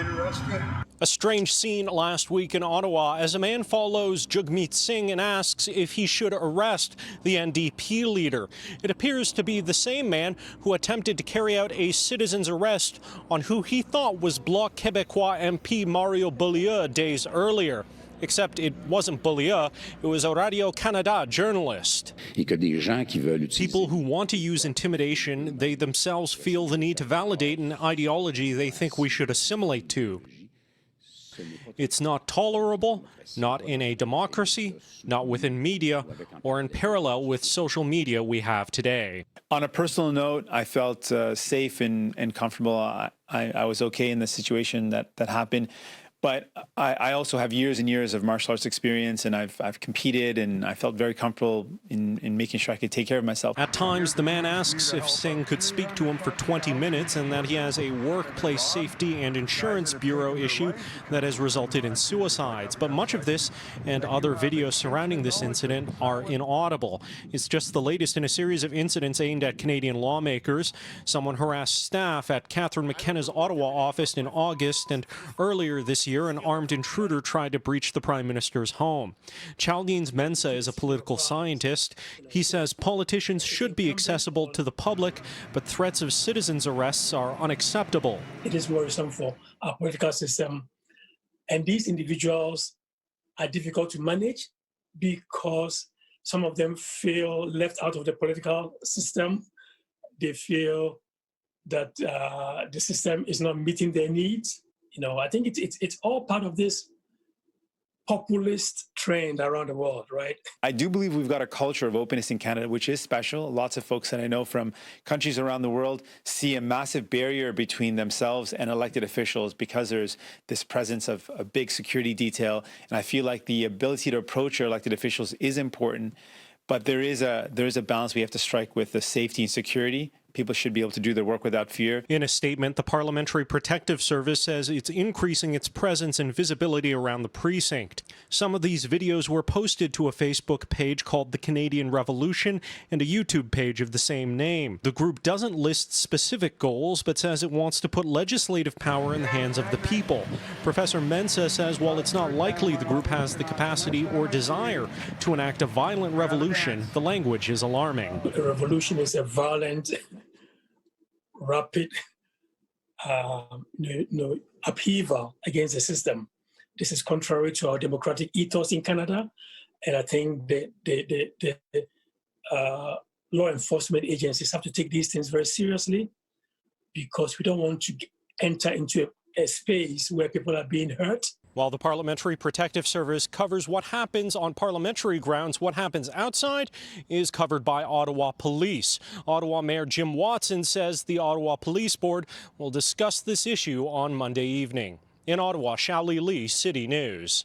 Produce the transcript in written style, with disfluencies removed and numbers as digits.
been arrested. A strange scene last week in Ottawa as a man follows Jagmeet Singh and asks if he should arrest the NDP leader. It appears to be the same man who attempted to carry out a citizen's arrest on who he thought was Bloc Québécois MP Mario Beaulieu days earlier. Except it wasn't Beaulieu, it was a Radio-Canada journalist. People who want to use intimidation, they themselves feel the need to validate an ideology they think we should assimilate to. It's not tolerable, not in a democracy, not within media, or in parallel with social media we have today. On a personal note, I felt safe and comfortable. I was okay in the situation that happened. But I also have years and years of martial arts experience, and I've competed, and I felt very comfortable in making sure I could take care of myself. At times, the man asks if Singh could speak to him for 20 minutes and that he has a workplace safety and insurance bureau issue that has resulted in suicides. But much of this and other videos surrounding this incident are inaudible. It's just the latest in a series of incidents aimed at Canadian lawmakers. Someone harassed staff at Catherine McKenna's Ottawa office in August, and earlier this year, an armed intruder tried to breach the Prime Minister's home. Xiaoli Li is a political scientist. He says politicians should be accessible to the public, but threats of citizens' arrests are unacceptable. It is worrisome for our political system, and these individuals are difficult to manage because some of them feel left out of the political system. They feel that the system is not meeting their needs. You know, I think it's all part of this populist trend around the world, right? I do believe we've got a culture of openness in Canada, which is special. Lots of folks that I know from countries around the world see a massive barrier between themselves and elected officials because there's this presence of a big security detail. And I feel like the ability to approach our elected officials is important, but there is a balance we have to strike with the safety and security. People should be able to do their work without fear. In a statement, the Parliamentary Protective Service says it's increasing its presence and visibility around the precinct. Some of these videos were posted to a Facebook page called The Canadian Revolution and a YouTube page of the same name. The group doesn't list specific goals, but says it wants to put legislative power in the hands of the people. Professor Mensah says while it's not likely the group has the capacity or desire to enact a violent revolution, the language is alarming. A revolution is a violent, rapid upheaval against the system. This is contrary to our democratic ethos in Canada, and I think the law enforcement agencies have to take these things very seriously because we don't want to enter into a space where people are being hurt. While the Parliamentary Protective Service covers what happens on parliamentary grounds, what happens outside is covered by Ottawa Police. Ottawa Mayor Jim Watson says the Ottawa Police Board will discuss this issue on Monday evening. In Ottawa, Xiaoli Li, City News.